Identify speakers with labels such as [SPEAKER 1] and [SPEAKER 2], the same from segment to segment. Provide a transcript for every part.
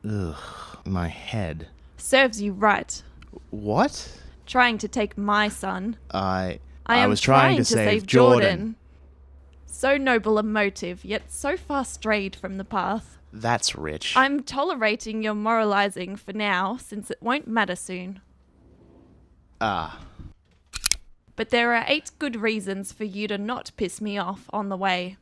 [SPEAKER 1] Ugh, my head.
[SPEAKER 2] Serves you right.
[SPEAKER 1] What?
[SPEAKER 2] Trying to take my son.
[SPEAKER 1] I
[SPEAKER 2] am
[SPEAKER 1] was trying to save Jordan.
[SPEAKER 2] So noble a motive, yet so far strayed from the path.
[SPEAKER 1] That's rich.
[SPEAKER 2] I'm tolerating your moralizing for now, since it won't matter soon.
[SPEAKER 1] Ah.
[SPEAKER 2] But there are 8 good reasons for you to not piss me off on the way.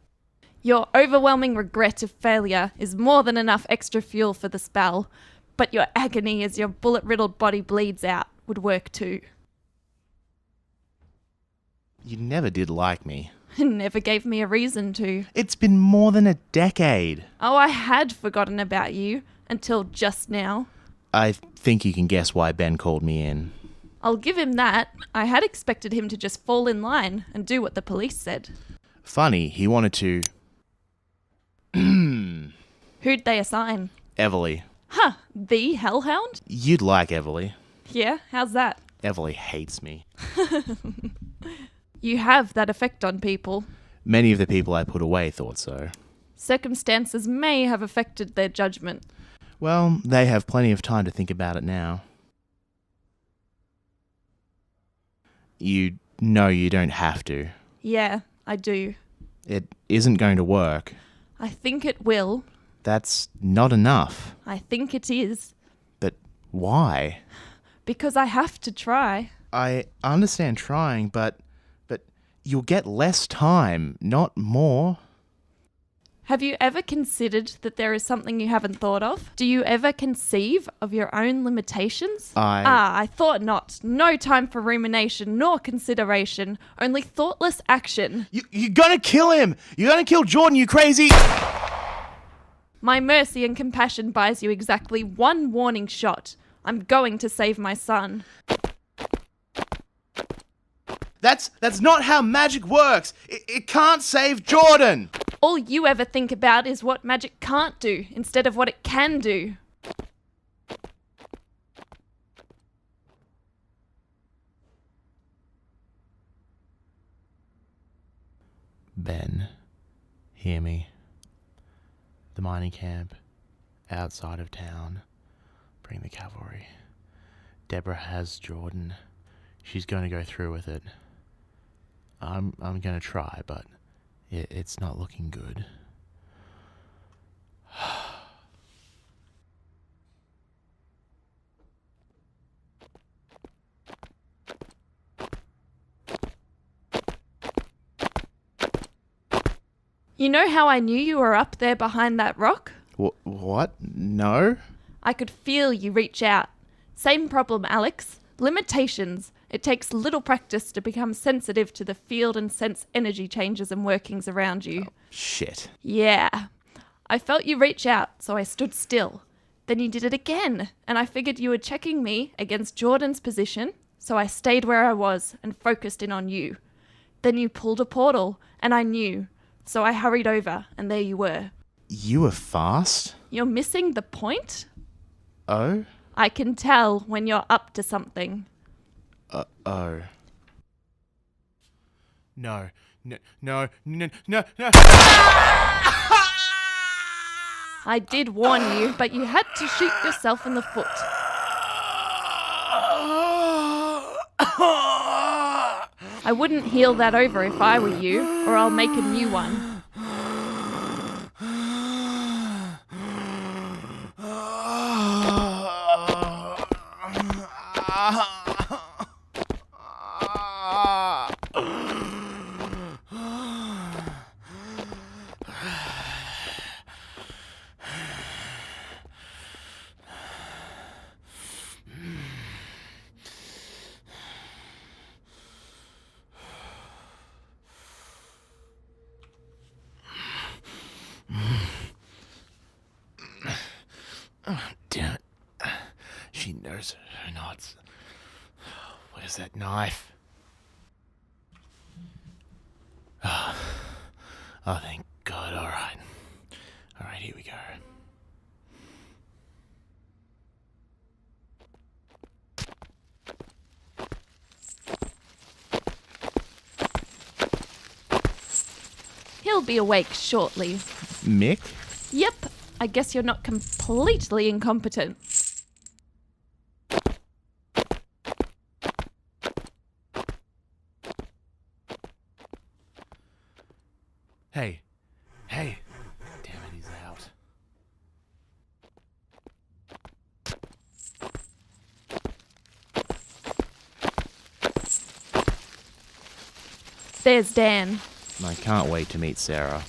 [SPEAKER 2] Your overwhelming regret of failure is more than enough extra fuel for the spell, but your agony as your bullet-riddled body bleeds out would work too.
[SPEAKER 1] You never did like me.
[SPEAKER 2] Never gave me a reason to.
[SPEAKER 1] It's been more than a decade.
[SPEAKER 2] Oh, I had forgotten about you, until just now.
[SPEAKER 1] I think you can guess why Ben called me in.
[SPEAKER 2] I'll give him that. I had expected him to just fall in line and do what the police said.
[SPEAKER 1] Funny, he wanted to...
[SPEAKER 2] Who'd they assign?
[SPEAKER 1] Everly.
[SPEAKER 2] Huh, the hellhound?
[SPEAKER 1] You'd like Everly.
[SPEAKER 2] Yeah, how's that?
[SPEAKER 1] Everly hates me.
[SPEAKER 2] You have that effect on people.
[SPEAKER 1] Many of the people I put away thought so.
[SPEAKER 2] Circumstances may have affected their judgment.
[SPEAKER 1] Well, they have plenty of time to think about it now. You know you don't have to.
[SPEAKER 2] Yeah, I do.
[SPEAKER 1] It isn't going to work.
[SPEAKER 2] I think it will.
[SPEAKER 1] That's not enough.
[SPEAKER 2] I think it is.
[SPEAKER 1] But why?
[SPEAKER 2] Because I have to try.
[SPEAKER 1] I understand trying, but you'll get less time, not more.
[SPEAKER 2] Have you ever considered that there is something you haven't thought of? Do you ever conceive of your own limitations? I thought not. No time for rumination nor consideration. Only thoughtless action.
[SPEAKER 1] You're gonna kill him! You're gonna kill Jordan, you crazy...
[SPEAKER 2] My mercy and compassion buys you exactly 1 warning shot. I'm going to save my son.
[SPEAKER 1] That's not how magic works. It can't save Jordan.
[SPEAKER 2] All you ever think about is what magic can't do instead of what it can do.
[SPEAKER 1] Ben, hear me. The mining camp, outside of town. Bring the cavalry. Debora has Jordan. She's going to go through with it. I'm going to try, but it's not looking good.
[SPEAKER 2] You know how I knew you were up there behind that rock?
[SPEAKER 1] What? No?
[SPEAKER 2] I could feel you reach out. Same problem, Alex. Limitations. It takes little practice to become sensitive to the field and sense energy changes and workings around you.
[SPEAKER 1] Oh, shit.
[SPEAKER 2] Yeah. I felt you reach out, so I stood still. Then you did it again, and I figured you were checking me against Jordan's position, so I stayed where I was and focused in on you. Then you pulled a portal, and I knew, so I hurried over, and there you were.
[SPEAKER 1] You were fast?
[SPEAKER 2] You're missing the point?
[SPEAKER 1] Oh?
[SPEAKER 2] I can tell when you're up to something.
[SPEAKER 1] Oh. No.
[SPEAKER 2] I did warn you, but you had to shoot yourself in the foot. I wouldn't heal that over if I were you, or I'll make a new one.
[SPEAKER 1] Oh, damn it. She knows her knots. Where's that knife? Oh, thank God. All right. All right, here we go.
[SPEAKER 2] He'll be awake shortly.
[SPEAKER 1] Mick?
[SPEAKER 2] Yep, I guess you're not completely incompetent.
[SPEAKER 1] Hey. Damn it, he's out.
[SPEAKER 2] There's Dan.
[SPEAKER 1] I can't wait to meet Serah.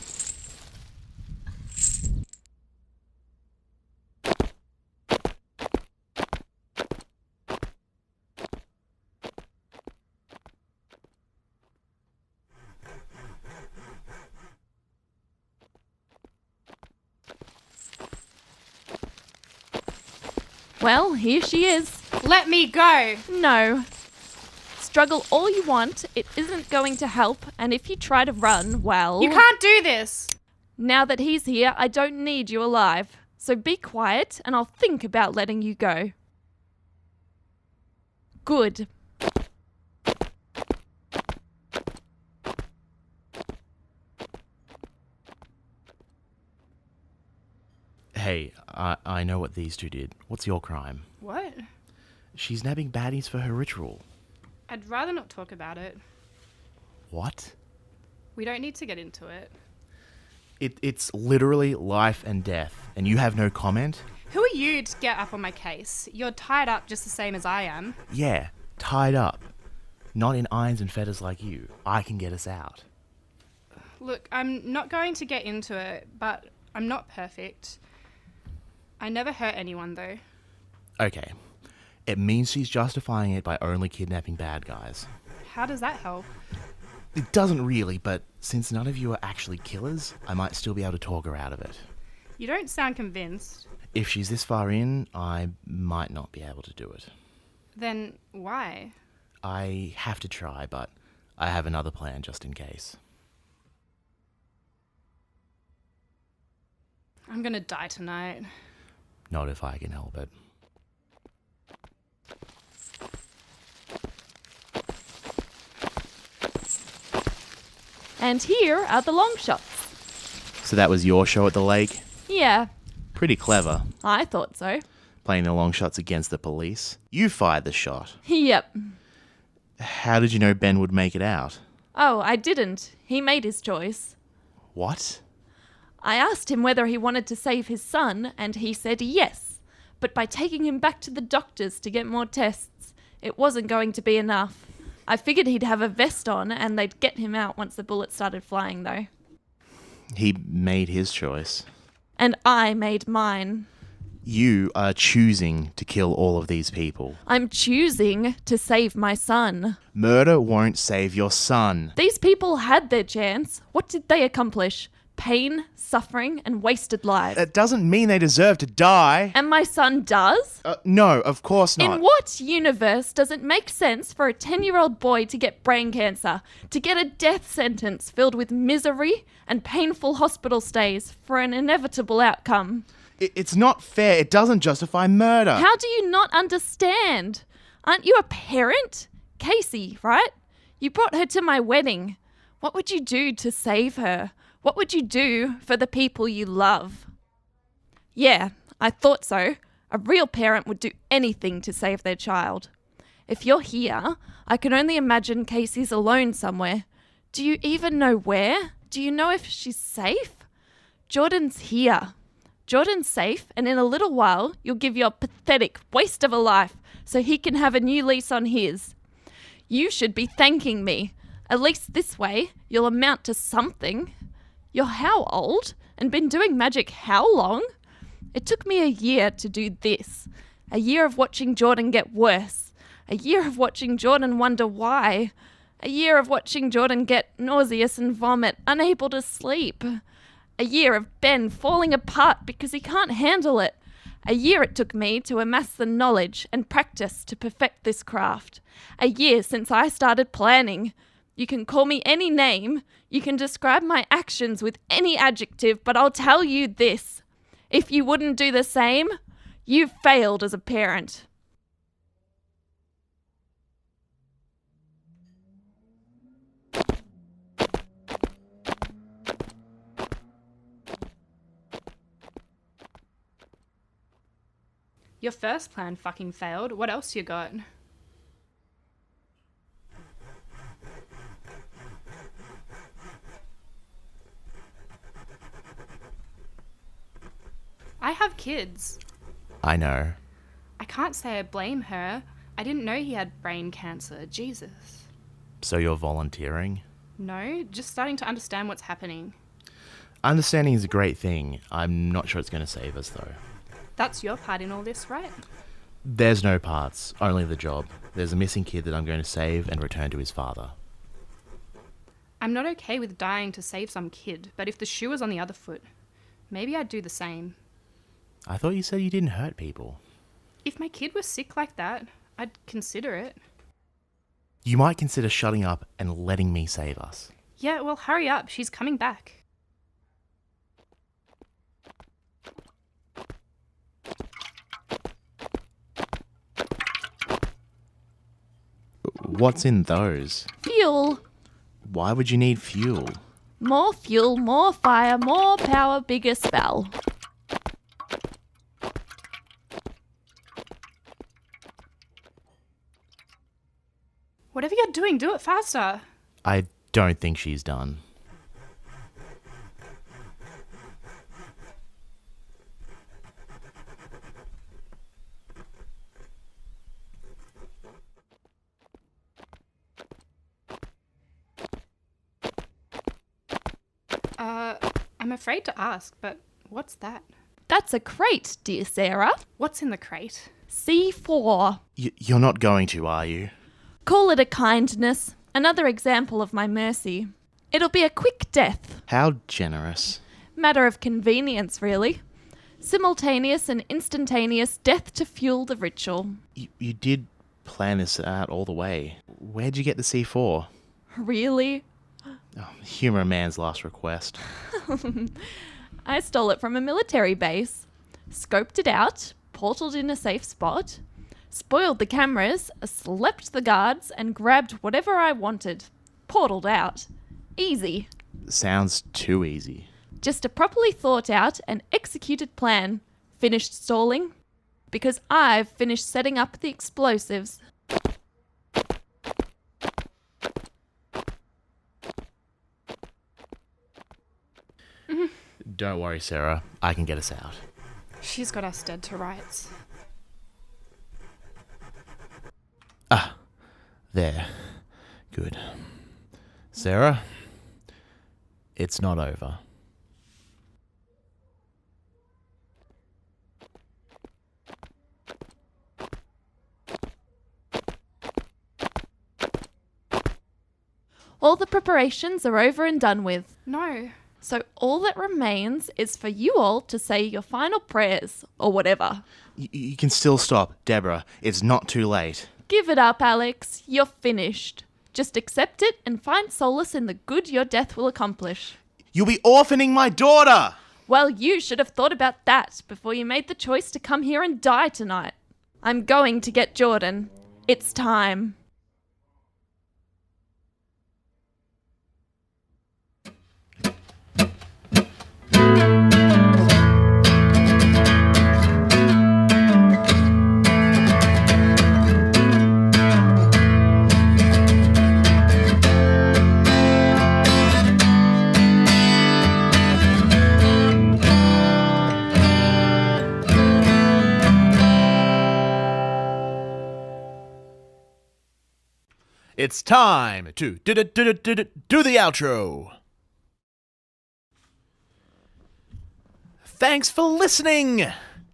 [SPEAKER 2] Well, here she is.
[SPEAKER 3] Let me go!
[SPEAKER 2] No. Struggle all you want, it isn't going to help, and if you try to run, well...
[SPEAKER 3] You can't do this!
[SPEAKER 2] Now that he's here, I don't need you alive. So be quiet, and I'll think about letting you go. Good.
[SPEAKER 1] Hey, I know what these two did. What's your crime?
[SPEAKER 3] What?
[SPEAKER 1] She's nabbing baddies for her ritual.
[SPEAKER 3] I'd rather not talk about it.
[SPEAKER 1] What?
[SPEAKER 3] We don't need to get into it.
[SPEAKER 1] It's literally life and death, and you have no comment?
[SPEAKER 3] Who are you to get up on my case? You're tied up just the same as I am.
[SPEAKER 1] Yeah, tied up. Not in irons and fetters like you. I can get us out.
[SPEAKER 3] Look, I'm not going to get into it, but I'm not perfect. I never hurt anyone, though.
[SPEAKER 1] Okay. It means she's justifying it by only kidnapping bad guys.
[SPEAKER 3] How does that help?
[SPEAKER 1] It doesn't really, but since none of you are actually killers, I might still be able to talk her out of it.
[SPEAKER 3] You don't sound convinced.
[SPEAKER 1] If she's this far in, I might not be able to do it.
[SPEAKER 3] Then why?
[SPEAKER 1] I have to try, but I have another plan just in case.
[SPEAKER 3] I'm gonna die tonight.
[SPEAKER 1] Not if I can help it.
[SPEAKER 2] And here are the long shots.
[SPEAKER 1] So that was your show at the lake?
[SPEAKER 2] Yeah,
[SPEAKER 1] Pretty clever.
[SPEAKER 2] I thought so.
[SPEAKER 1] Playing the long shots against the police. You fired the shot.
[SPEAKER 2] Yep.
[SPEAKER 1] How did you know Ben would make it out?
[SPEAKER 2] Oh, I didn't. He made his choice.
[SPEAKER 1] What?
[SPEAKER 2] I asked him whether he wanted to save his son, and he said yes. But by taking him back to the doctors to get more tests, it wasn't going to be enough. I figured he'd have a vest on and they'd get him out once the bullets started flying, though.
[SPEAKER 1] He made his choice.
[SPEAKER 2] And I made mine.
[SPEAKER 1] You are choosing to kill all of these people.
[SPEAKER 2] I'm choosing to save my son.
[SPEAKER 1] Murder won't save your son.
[SPEAKER 2] These people had their chance. What did they accomplish? Pain, suffering, and wasted lives.
[SPEAKER 1] That doesn't mean they deserve to die.
[SPEAKER 2] And my son does?
[SPEAKER 1] No, of course not.
[SPEAKER 2] In what universe does it make sense for a 10-year-old boy to get brain cancer, to get a death sentence filled with misery and painful hospital stays for an inevitable outcome?
[SPEAKER 1] It's not fair. It doesn't justify murder.
[SPEAKER 2] How do you not understand? Aren't you a parent? Casey, right? You brought her to my wedding. What would you do to save her? What would you do for the people you love? Yeah, I thought so. A real parent would do anything to save their child. If you're here, I can only imagine Casey's alone somewhere. Do you even know where? Do you know if she's safe? Jordan's here. Jordan's safe, and in a little while, you'll give your pathetic waste of a life so he can have a new lease on his. You should be thanking me. At least this way, you'll amount to something. You're how old? And been doing magic how long? It took me a year to do this. A year of watching Jordan get worse. A year of watching Jordan wonder why. A year of watching Jordan get nauseous and vomit, unable to sleep. A year of Ben falling apart because he can't handle it. A year it took me to amass the knowledge and practice to perfect this craft. A year since I started planning. You can call me any name, you can describe my actions with any adjective, but I'll tell you this. If you wouldn't do the same, you've failed as a parent.
[SPEAKER 3] Your first plan fucking failed. What else you got? I have kids.
[SPEAKER 1] I know.
[SPEAKER 3] I can't say I blame her. I didn't know he had brain cancer. Jesus.
[SPEAKER 1] So you're volunteering?
[SPEAKER 3] No, just starting to understand what's happening.
[SPEAKER 1] Understanding is a great thing. I'm not sure it's going to save us, though.
[SPEAKER 3] That's your part in all this, right?
[SPEAKER 1] There's no parts, only the job. There's a missing kid that I'm going to save and return to his father.
[SPEAKER 3] I'm not okay with dying to save some kid, but if the shoe was on the other foot, maybe I'd do the same.
[SPEAKER 1] I thought you said you didn't hurt people.
[SPEAKER 3] If my kid was sick like that, I'd consider it.
[SPEAKER 1] You might consider shutting up and letting me save us.
[SPEAKER 3] Yeah, well, hurry up. She's coming back.
[SPEAKER 1] What's in those?
[SPEAKER 2] Fuel.
[SPEAKER 1] Why would you need fuel?
[SPEAKER 2] More fuel, more fire, more power, bigger spell.
[SPEAKER 3] Whatever you're doing, do it faster.
[SPEAKER 1] I don't think she's done.
[SPEAKER 3] I'm afraid to ask, but what's that?
[SPEAKER 2] That's a crate, dear Serah.
[SPEAKER 3] What's in the crate?
[SPEAKER 2] C4.
[SPEAKER 1] You're not going to, are you?
[SPEAKER 2] Call it a kindness. Another example of my mercy. It'll be a quick death.
[SPEAKER 1] How generous.
[SPEAKER 2] Matter of convenience, really. Simultaneous and instantaneous death to fuel the ritual.
[SPEAKER 1] You did plan this out all the way. Where'd you get the C4?
[SPEAKER 2] Really?
[SPEAKER 1] Oh, humour a man's last request.
[SPEAKER 2] I stole it from a military base. Scoped it out, portaled in a safe spot, spoiled the cameras, slept the guards, and grabbed whatever I wanted. Portaled out. Easy.
[SPEAKER 1] Sounds too easy.
[SPEAKER 2] Just a properly thought out and executed plan. Finished stalling. Because I've finished setting up the explosives.
[SPEAKER 1] Don't worry, Serah. I can get us out.
[SPEAKER 3] She's got us dead to rights.
[SPEAKER 1] Ah, there. Good. Serah, it's not over.
[SPEAKER 2] All the preparations are over and done with.
[SPEAKER 3] No.
[SPEAKER 2] So all that remains is for you all to say your final prayers, or whatever.
[SPEAKER 1] You can still stop, Debora. It's not too late.
[SPEAKER 2] Give it up, Alex. You're finished. Just accept it and find solace in the good your death will accomplish.
[SPEAKER 1] You'll be orphaning my daughter!
[SPEAKER 2] Well, you should have thought about that before you made the choice to come here and die tonight. I'm going to get Jordan. It's time.
[SPEAKER 1] It's time to do the outro. Thanks for listening.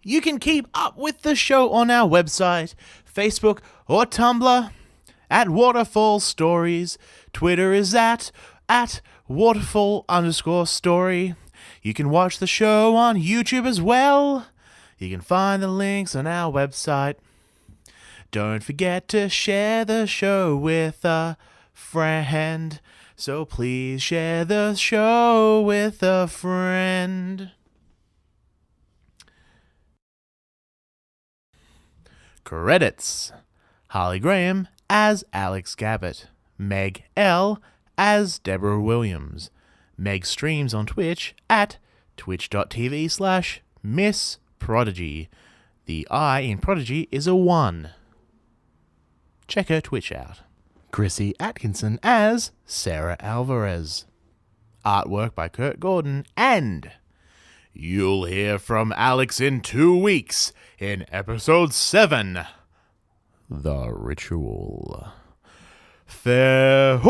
[SPEAKER 1] You can keep up with the show on our website, Facebook or Tumblr at Waterfall Stories. Twitter is at Waterfall_story. You can watch the show on YouTube as well. You can find the links on our website. Don't forget to share the show with a friend. So please share the show with a friend. Credits: Harley Graham as Alex Gabbet, Meg L as Debora Williams. Meg streams on Twitch at twitch.tv/Miss Prodigy. The I in Prodigy is a 1. Check her Twitch out. Chrissie Atkinson as Serah Alvarez. Artwork by Kurt Gordon. And you'll hear from Alex in 2 weeks in episode 7. The Ritual. Farewell!